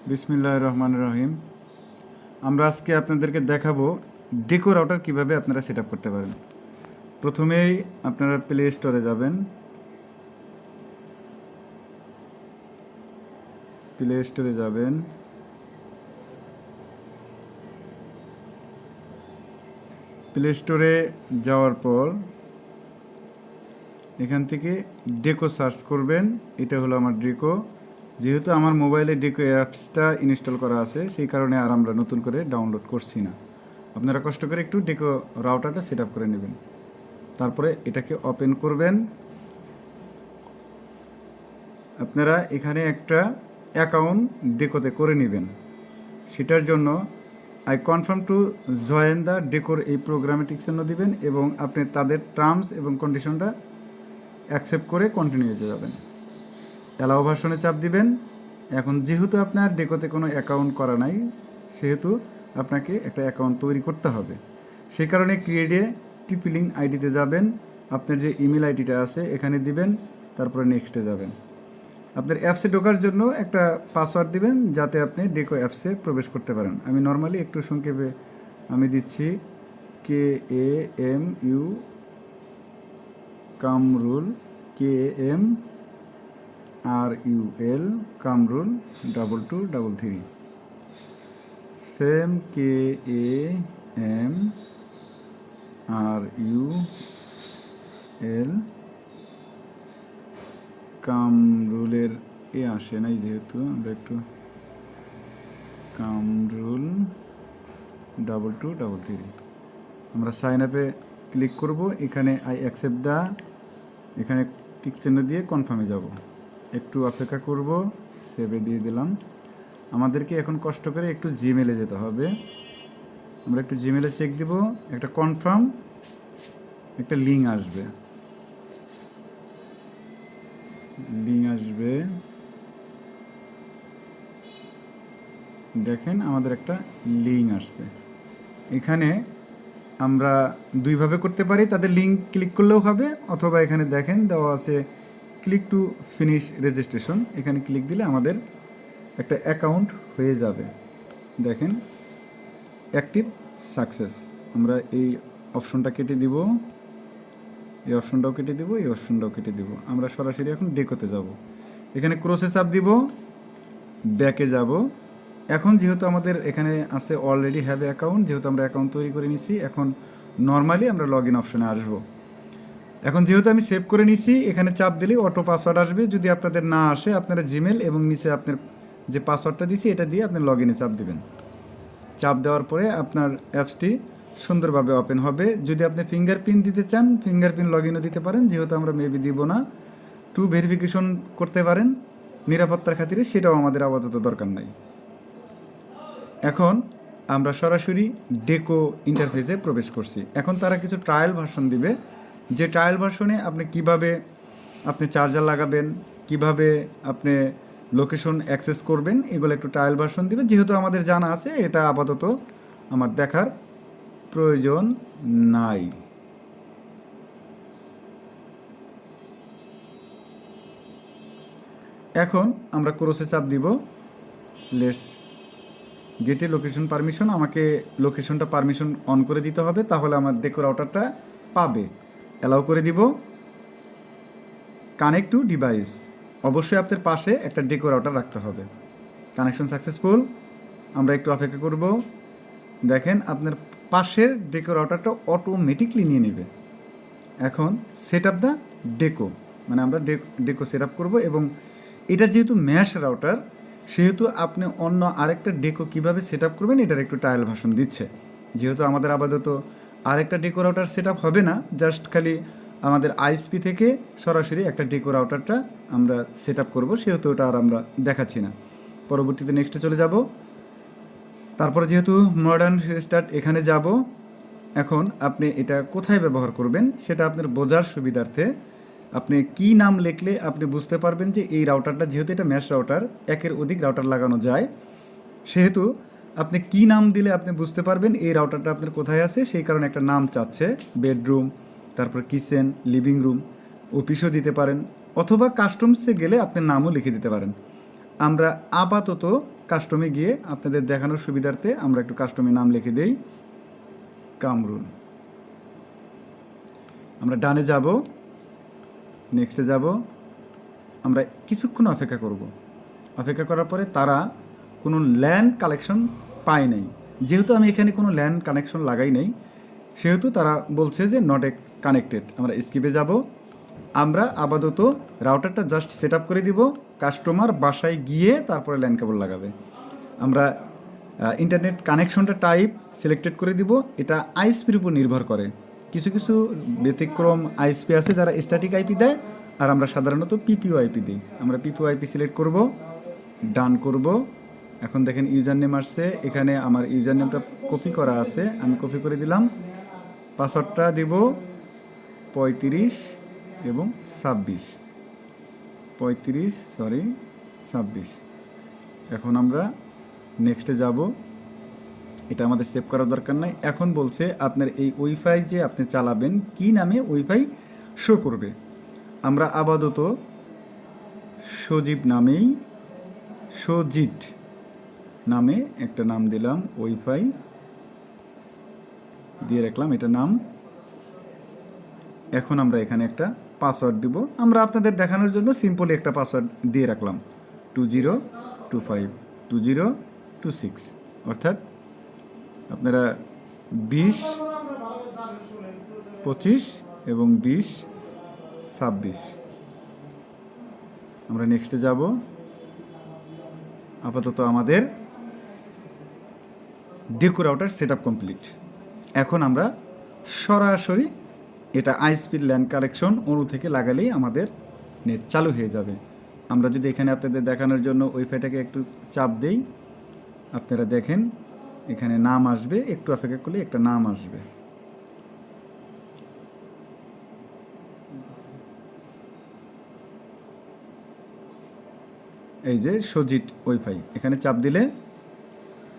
বিসমিল্লাহির রহমানির রহিম। আমরা আজকে আপনাদেরকে দেখাবো ডেকো রাউটার কিভাবে আপনারা সেট আপ করতে পারেন। প্রথমেই আপনারা প্লে স্টোরে যাবেন। প্লে স্টোরে যাবেন, প্লে স্টোরে যাওয়ার পর এখান থেকে ডেকো সার্চ করবেন। এটা হলো আমার ডেকো। যেহেতু আমার মোবাইলে ডেকো অ্যাপসটা ইনস্টল করা আছে, সেই কারণে আর আমরা নতুন করে ডাউনলোড করছি না। আপনারা কষ্ট করে একটু ডেকো রাউটারটা সেট আপ করে নেবেন। তারপরে এটাকে ওপেন করবেন। আপনারা এখানে একটা অ্যাকাউন্ট ডেকোতে করে নেবেন। সেটার জন্য I confirm to join the decor এই প্রোগ্রামে টিক চিহ্ন দিবেন এবং আপনি তাদের টার্মস এবং কন্ডিশনটা অ্যাকসেপ্ট করে কন্টিনিউতে যাবেন। অ্যালাও ভার্সনে চাপ দিবেন। এখন যেহেতু আপনার ডেকোতে কোনো অ্যাকাউন্ট করা নাই, সেহেতু আপনাকে একটা অ্যাকাউন্ট তৈরি করতে হবে। সেই কারণে ক্রিয়েটে টিপিলিং আইডিতে যাবেন, আপনার যে ইমেল আইডিটা আছে এখানে দিবেন, তারপরে নেক্সটে যাবেন। আপনার অ্যাপসে ঢোকার জন্য একটা পাসওয়ার্ড দিবেন যাতে আপনি ডেকো অ্যাপসে প্রবেশ করতে পারেন। আমি নর্মালি একটু সংক্ষেপে আমি দিচ্ছি KAMU Kamrul KAMRUL Kamrul 2233 same KAMRUL কামরুলের আসে নাই, যেহেতু আমরা একটু কামরুল 2233 আমরা সাইন আপে ক্লিক করব। এখানে আই অ্যাকসেপ্ট দা, এখানে টিক চিহ্ন দিয়ে কনফার্মে যাব। একটু অপেক্ষা করব, সেভে দিয়ে দিলাম। আমাদেরকে এখন কষ্ট করে একটু জিমেলে যেতে হবে। আমরা একটু জিমেলে চেক দিব, একটা কনফার্ম একটা লিঙ্ক আসবে। দেখেন আমাদের একটা লিঙ্ক আসছে। এখানে আমরা দুইভাবে করতে পারি, তাদের লিঙ্ক ক্লিক করলেও হবে, অথবা এখানে দেখেন দেওয়া আছে ক্লিক টু ফিনিশ রেজিস্ট্রেশন। এখানে ক্লিক দিলে আমাদের একটা অ্যাকাউন্ট হয়ে যাবে। দেখেন অ্যাক্টিভ সাকসেস। আমরা এই অপশনটা কেটে দিব, এই অপশনটাও কেটে দিব, এই অপশনটাও কেটে দিব। আমরা সরাসরি এখন ডেকোতে যাব। এখানে ক্রসে চাপ দিব, ব্যাকে যাব। এখন যেহেতু আমাদের এখানে আছে অলরেডি হ্যাভ অ্যাকাউন্ট, যেহেতু আমরা অ্যাকাউন্ট তৈরি করে নিছি, এখন নর্মালি আমরা লগ ইন অপশনে আসবো। এখন যেহেতু আমি সেভ করে নিছি, এখানে চাপ দিলেই অটো পাসওয়ার্ড আসবে। যদি আপনাদের না আসে, আপনারা জিমেল এবং নিচে আপনার যে পাসওয়ার্ডটা দিছি এটা দিয়ে আপনি লগ ইনে চাপ দিবেন। চাপ দেওয়ার পরে আপনার অ্যাপসটি সুন্দরভাবে ওপেন হবে। যদি আপনি ফিঙ্গারপ্রিন্ট দিতে চান, ফিঙ্গারপ্রিন্ট লগ ইনও দিতে পারেন, যেহেতু আমরা মেবি দিব না। টু ভেরিফিকেশন করতে পারেন নিরাপত্তার খাতিরে, সেটাও আমাদের আপাতত দরকার নাই। এখন আমরা সরাসরি ডেকো ইন্টারফেসে প্রবেশ করছি। এখন তারা কিছু ট্রায়াল ভার্সন দিবে, যে ট্রায়াল ভার্সনে আপনি কিভাবে আপনি চার্জার লাগাবেন, কিভাবে আপনি লোকেশন অ্যাক্সেস করবেন, এগুলো একটু ট্রায়াল ভার্সন দিবে। যেহেতু আমাদের জানা আছে, এটা আপাতত আমার দেখার প্রয়োজন নাই। এখন আমরা ক্রসে চাপ দিব, লেটস গেটে লোকেশন পারমিশন। আমাকে লোকেশনটা পারমিশন অন করে দিতে হবে, তাহলে আমার ডেকো রাউটারটা পাবে। অ্যালাউ করে দিব। কানেক্ট টু ডিভাইস, অবশ্যই আপনার পাশে একটা ডেকো রাউটার রাখতে হবে। Connection successful. আমরা একটু অপেক্ষা করব। দেখেন আপনার পাশের ডেকো রাউটারটা অটোমেটিকলি নিয়ে নেবে। এখন সেট আপ দ্য ডেকো, মানে আমরা ডেকো সেট আপ করবো। এবং এটা যেহেতু ম্যাশ রাউটার, সেহেতু আপনি অন্য আরেকটা ডেকো কীভাবে সেট আপ করবেন এটার একটু ট্রায়াল ভার্সন দিচ্ছে। যেহেতু আমাদের আপাতত আরেকটা ডেকো রাউটার সেট আপ হবে না, জাস্ট খালি আমাদের আইএসপি থেকে সরাসরি একটা ডেকো রাউটারটা আমরা সেট আপ করবো, সেহেতু ওটা আর আমরা দেখাচ্ছি না। পরবর্তীতে নেক্সটে চলে যাব। তারপরে যেহেতু মডার্ন রিস্টার্ট এখানে যাব। এখন আপনি এটা কোথায় ব্যবহার করবেন সেটা আপনার বোঝার সুবিধার্থে আপনি কি নাম লিখলে আপনি বুঝতে পারবেন যে এই রাউটারটা, যেহেতু এটা ম্যাশ রাউটার, একের অধিক রাউটার লাগানো যায়, সেহেতু আপনি কি নাম দিলে আপনি বুঝতে পারবেন এই রাউটারটা আপনার কোথায় আছে। সেই কারণে একটা নাম চাচ্ছে, বেডরুম, তারপর কিচেন, লিভিং রুম, অফিসও দিতে পারেন, অথবা কাস্টমসে গেলে আপনি নামও লিখে দিতে পারেন। আমরা আপাতত কাস্টমে গিয়ে আপনাদের দেখানোর সুবিধার্থে আমরা একটু কাস্টমে নাম লিখে দেই কামরুল। আমরা ডানে যাব, নেক্সটে যাব, আমরা কিছুক্ষণ অপেক্ষা করব। অপেক্ষা করার পরে তারা কোনো ল্যান্ড কানেকশন পায় নাই। যেহেতু আমি এখানে কোনো ল্যান্ড কানেকশন লাগাই নাই, সেহেতু তারা বলছে যে নট এ কানেক্টেড। আমরা স্কিপে যাব। আমরা আপাতত রাউটারটা জাস্ট সেট আপ করে দিব, কাস্টমার বাসায় গিয়ে তারপরে ল্যান্ড কেবল লাগাবে। আমরা ইন্টারনেট কানেকশনটা টাইপ সিলেক্টেড করে দিব। এটা আইএসপির উপর নির্ভর করে। কিছু কিছু ব্যতিক্রম আইএসপি আছে যারা স্ট্যাটিক আইপি দেয়, আর আমরা সাধারণত পিপিও আইপি দিই। আমরা পিপিও আইপি সিলেক্ট করব, ডান করব। এখন দেখেন ইউজার নেম আসছে, এখানে আমার ইউজার নেমটা কপি করা আছে, আমি কপি করে দিলাম। পাসওয়ার্ডটা দিব 35 এবং 26, 26। এখন আমরা নেক্সটে যাব। এটা আমাদের সেভ করার দরকার নাই। এখন বলছে আপনার এই ওয়াইফাই যে আপনি চালাবেন কি নামে ওয়াইফাই শো করবে। আমরা আপাতত সজীব নামেই, সজিট নামে একটা নাম দিলাম, ওয়াইফাই দিয়ে রাখলাম এটা নাম। এখন আমরা এখানে একটা পাসওয়ার্ড দিব। আমরা আপনাদের দেখানোর জন্য সিম্পলি একটা পাসওয়ার্ড দিয়ে রাখলাম 2025 2026, অর্থাৎ আপনারা 20 25 এবং 20 26। আমরা নেক্সটে যাব। আপাতত আমাদের ডেকো রাউটার সেট আপ কমপ্লিট। এখন আমরা সরাসরি এটা আইএসপির ল্যান্ড কানেকশন অনু থেকে লাগালেই আমাদের নেট চালু হয়ে যাবে। আমরা যদি এখানে আপনাদের দেখানোর জন্য ওয়াইফাইটাকে একটু চাপ দেই, আপনারা দেখেন এখানে নাম আসবে, একটু অপেক্ষা করলে একটা নাম আসবে। এই যে সজিট ওয়াইফাই, এখানে চাপ দিলে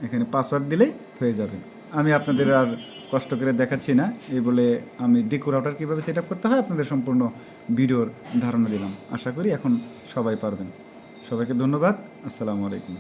এখানে পাসওয়ার্ড দিলেই হয়ে যাবে। আমি আপনাদের আর কষ্ট করে দেখাচ্ছি না, এই বলে আমি ডেকো রাউটার কীভাবে সেট আপ করতে হয় আপনাদের সম্পূর্ণ ভিডিওর ধারণা দিলাম। আশা করি এখন সবাই পারবেন। সবাইকে ধন্যবাদ। আসসালামু আলাইকুম।